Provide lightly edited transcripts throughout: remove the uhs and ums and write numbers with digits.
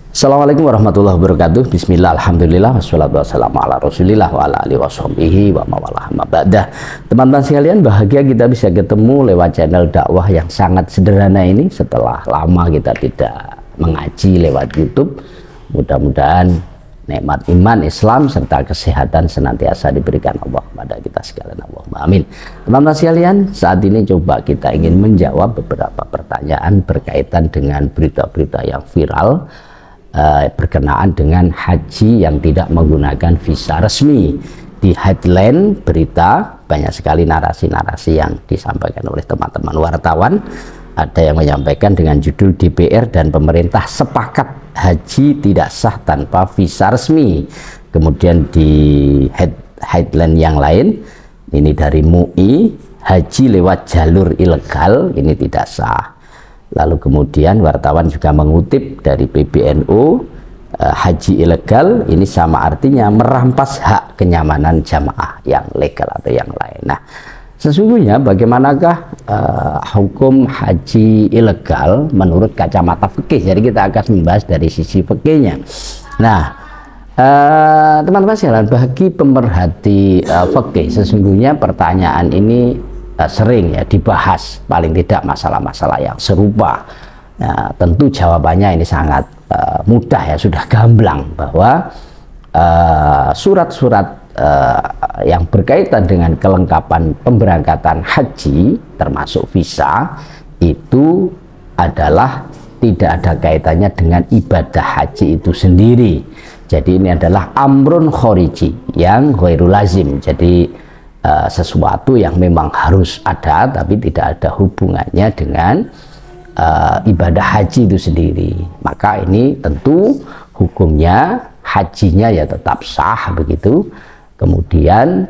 Assalamualaikum warahmatullahi wabarakatuh. Bismillah, alhamdulillah, wassalatu wassalamu ala rasulillah wa ala alihi washabihi wa mawalah mabadah. Teman-teman sekalian, bahagia kita bisa ketemu lewat channel dakwah yang sangat sederhana ini setelah lama kita tidak mengaji lewat YouTube. Mudah-mudahan nikmat iman Islam serta kesehatan senantiasa diberikan Allah kepada kita sekalian. Allahumma amin. Teman-teman sekalian, saat ini coba kita ingin menjawab beberapa pertanyaan berkaitan dengan berita-berita yang viral berkenaan dengan haji yang tidak menggunakan visa resmi. Di headline berita banyak sekali narasi-narasi yang disampaikan oleh teman-teman wartawan. Ada yang menyampaikan dengan judul DPR dan pemerintah sepakat haji tidak sah tanpa visa resmi. Kemudian di headline yang lain, ini dari MUI, haji lewat jalur ilegal ini tidak sah. Lalu kemudian wartawan juga mengutip dari PBNU, haji ilegal ini sama artinya merampas hak kenyamanan jamaah yang legal atau yang lain. Nah, sesungguhnya bagaimanakah hukum haji ilegal menurut kacamata fikih? Jadi kita akan membahas dari sisi fikihnya. Nah, teman-teman sekalian, bagi pemerhati fikih, sesungguhnya pertanyaan ini sering ya dibahas, paling tidak masalah-masalah yang serupa. Nah, tentu jawabannya ini sangat mudah ya, sudah gamblang bahwa surat-surat yang berkaitan dengan kelengkapan pemberangkatan haji termasuk visa itu adalah tidak ada kaitannya dengan ibadah haji itu sendiri. Jadi ini adalah amrun khoriji yang ghairul lazim. Jadi sesuatu yang memang harus ada tapi tidak ada hubungannya dengan ibadah haji itu sendiri. Maka ini tentu hukumnya hajinya ya tetap sah begitu. Kemudian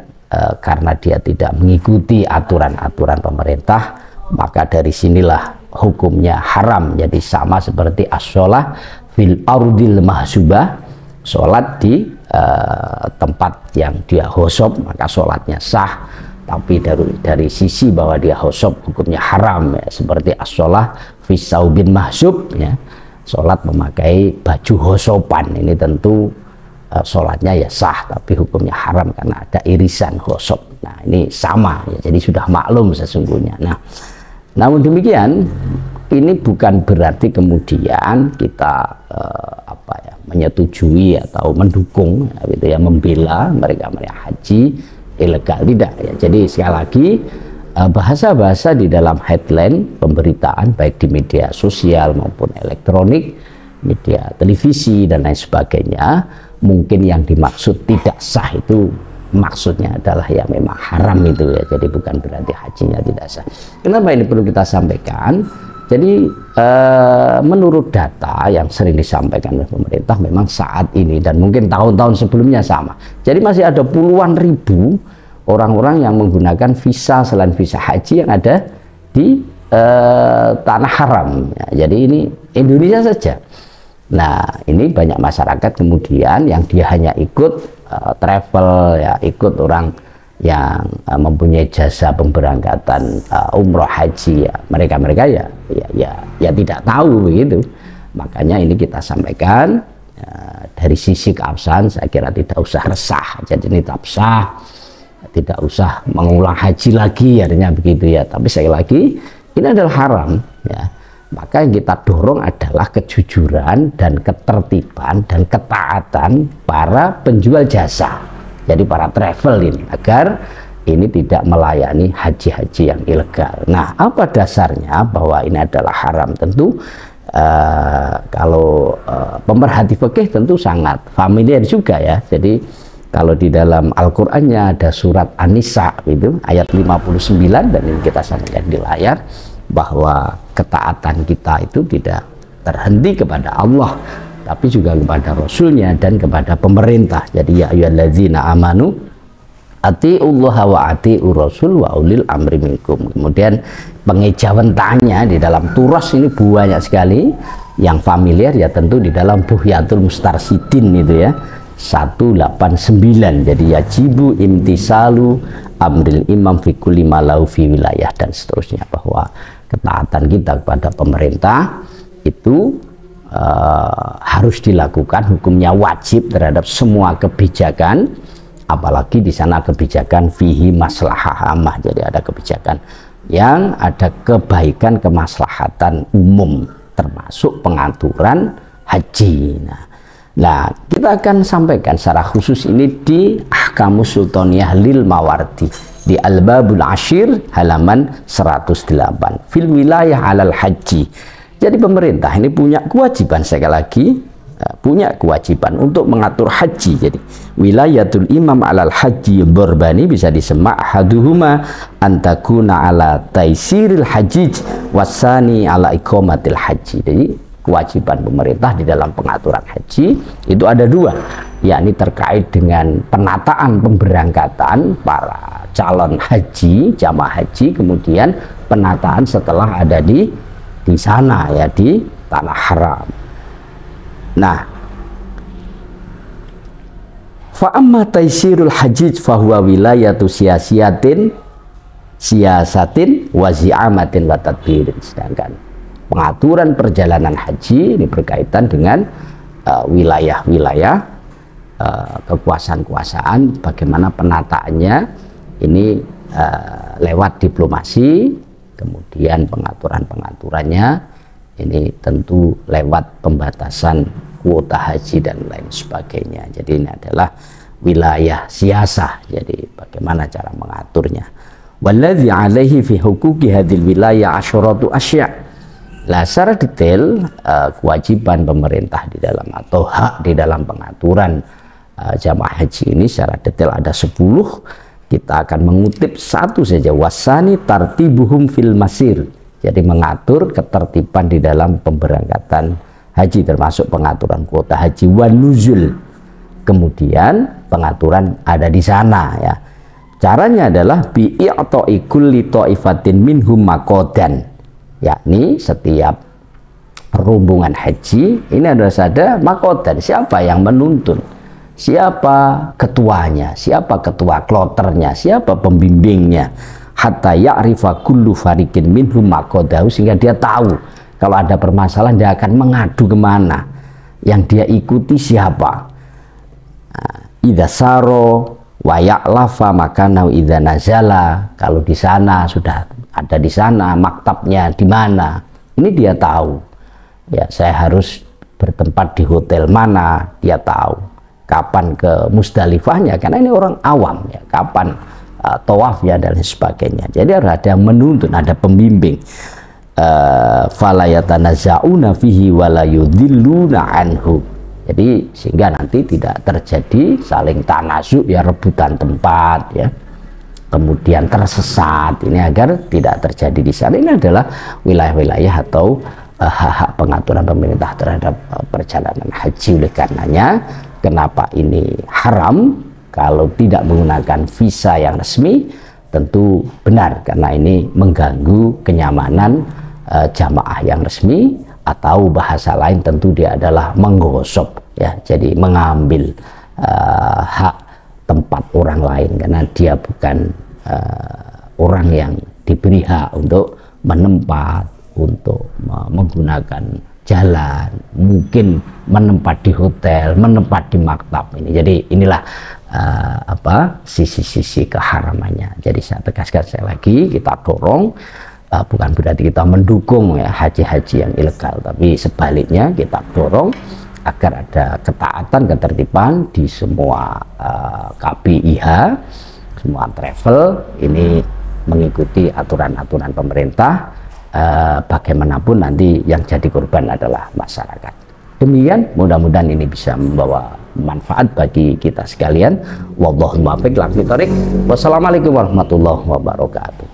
karena dia tidak mengikuti aturan-aturan pemerintah, maka dari sinilah hukumnya haram. Jadi sama seperti as-sholah fil ardil mahsubah, sholat di tempat yang dia khosob maka sholatnya sah, tapi dari sisi bahwa dia khosob hukumnya haram ya, seperti as-sholah fi saubin mahsub ya, sholat memakai baju khosoban ini tentu sholatnya ya sah tapi hukumnya haram karena ada irisan khosob. Nah ini sama ya, jadi sudah maklum sesungguhnya. Nah, namun demikian ini bukan berarti kemudian kita menyetujui atau mendukung gitu ya, membela mereka haji ilegal, tidak ya. Jadi sekali lagi bahasa-bahasa di dalam headline pemberitaan baik di media sosial maupun elektronik, media televisi dan lain sebagainya, mungkin yang dimaksud tidak sah itu maksudnya adalah yang memang haram itu ya. Jadi bukan berarti hajinya tidak sah. Kenapa ini perlu kita sampaikan? Jadi menurut data yang sering disampaikan oleh pemerintah, memang saat ini dan mungkin tahun-tahun sebelumnya sama. Jadi masih ada puluhan ribu orang-orang yang menggunakan visa selain visa haji yang ada di tanah haram. Ya, jadi ini Indonesia saja. Nah ini banyak masyarakat kemudian yang dia hanya ikut travel ya, ikut orang yang mempunyai jasa pemberangkatan umroh haji ya, mereka ya tidak tahu begitu. Makanya ini kita sampaikan dari sisi keabsahan saya kira tidak usah resah, jadi ini tetap sah, tidak usah mengulang haji lagi artinya begitu ya. Tapi sekali lagi ini adalah haram ya. Maka yang kita dorong adalah kejujuran dan ketertiban dan ketaatan para penjual jasa, jadi para travel ini, agar ini tidak melayani haji-haji yang ilegal. Nah, apa dasarnya bahwa ini adalah haram? Tentu kalau pemerhati fikih tentu sangat familiar juga ya. Jadi kalau di dalam Al-Qur'annya ada surat An-Nisa itu ayat 59 dan ini kita sampaikan di layar, bahwa ketaatan kita itu tidak terhenti kepada Allah tapi juga kepada Rasulnya dan kepada pemerintah. Jadi ya ayyuhallazina amanu atiullaha wa atiur rasul wa ulil amri minkum. Kemudian pengejawantanya di dalam turas ini banyak sekali Yang familiar ya tentu di dalam Buhyatul Mustarsidin itu ya 189. Jadi yajibu imtisalu amril imam fi kulli ma lahu fi wilayah dan seterusnya, bahwa ketaatan kita kepada pemerintah itu harus dilakukan, hukumnya wajib terhadap semua kebijakan, apalagi di sana kebijakan fihi maslahah ammah. Jadi ada kebijakan yang ada kebaikan kemaslahatan umum, termasuk pengaturan haji. Nah, kita akan sampaikan secara khusus ini di Ahkamus Sultaniyah lil Mawardi di Al-Babul Ashir halaman 108 fil wilayah alal haji. Jadi pemerintah ini punya kewajiban, sekali lagi punya kewajiban untuk mengatur haji. Jadi wilayatul imam alal haji berbani bisa disemak haduhuma antakuna ala taisiril hajij wasani ala iqamatil haji. Jadi kewajiban pemerintah di dalam pengaturan haji itu ada dua, yakni terkait dengan penataan pemberangkatan para calon haji, jamaah haji, kemudian penataan setelah ada di sana ya, di tanah haram. Nah, fa amma taisirul hajij fahuwa wilayatu siyasatin wa zi'amatin wa tadbirin. Sedangkan pengaturan perjalanan haji ini berkaitan dengan wilayah-wilayah kekuasaan-kekuasaan, bagaimana penataannya ini lewat diplomasi, kemudian pengaturan-pengaturannya ini tentu lewat pembatasan kuota haji dan lain sebagainya. Jadi ini adalah wilayah siasah, jadi bagaimana cara mengaturnya. Walladzi alaihi fi huquqi hadhil wilayah asyratu asya'. Nah, secara detail kewajiban pemerintah di dalam atau hak di dalam pengaturan jamaah haji ini secara detail ada 10. Kita akan mengutip satu saja, wasani tartibuhum fil masir. Jadi mengatur ketertiban di dalam pemberangkatan haji, termasuk pengaturan kuota haji wan nuzul. Kemudian pengaturan ada di sana ya. Caranya adalah bi'i'ta'i kulli ta'ifatin minhum maqadan, yakni setiap rombongan haji ini adalah ada makodan, siapa yang menuntun, siapa ketuanya, siapa ketua kloternya, siapa pembimbingnya, hatta ya'rifa kullu fariqin minhum maqadahu, sehingga dia tahu kalau ada permasalahan dia akan mengadu kemana, yang dia ikuti siapa. Idza saro wa ya'lafa makanahu idza nazala, kalau di sana sudah ada di sana maktabnya di mana, ini dia tahu ya, saya harus bertempat di hotel mana, dia tahu kapan ke Musdalifahnya, karena ini orang awam ya, kapan tawafnya dan sebagainya. Jadi harus ada yang menuntun, ada pembimbing. Fala yatanaza'una fihi wala yudhilluna anhu. Jadi sehingga nanti tidak terjadi saling tanazuk ya, rebutan tempat ya, kemudian tersesat, ini agar tidak terjadi di sana. Ini adalah wilayah-wilayah atau hak-hak pengaturan pemerintah terhadap perjalanan haji. Oleh karenanya kenapa ini haram kalau tidak menggunakan visa yang resmi? Tentu benar, karena ini mengganggu kenyamanan jamaah yang resmi, atau bahasa lain tentu dia adalah menggosok ya, jadi mengambil hak tempat orang lain, karena dia bukan orang yang diberi hak untuk menempat, untuk menggunakan jalan, mungkin menempat di hotel, menempat di maktab ini. Jadi inilah sisi-sisi keharamannya. Jadi saya tegaskan sekali lagi, kita dorong, bukan berarti kita mendukung ya haji-haji yang ilegal, tapi sebaliknya kita dorong agar ada ketaatan, ketertiban di semua KPIH, semua travel ini mengikuti aturan-aturan pemerintah. Bagaimanapun nanti yang jadi korban adalah masyarakat. Demikian, mudah-mudahan ini bisa membawa manfaat bagi kita sekalian. Wallahul muwaffiq ila aqwamit thoriq. Wassalamualaikum warahmatullahi wabarakatuh.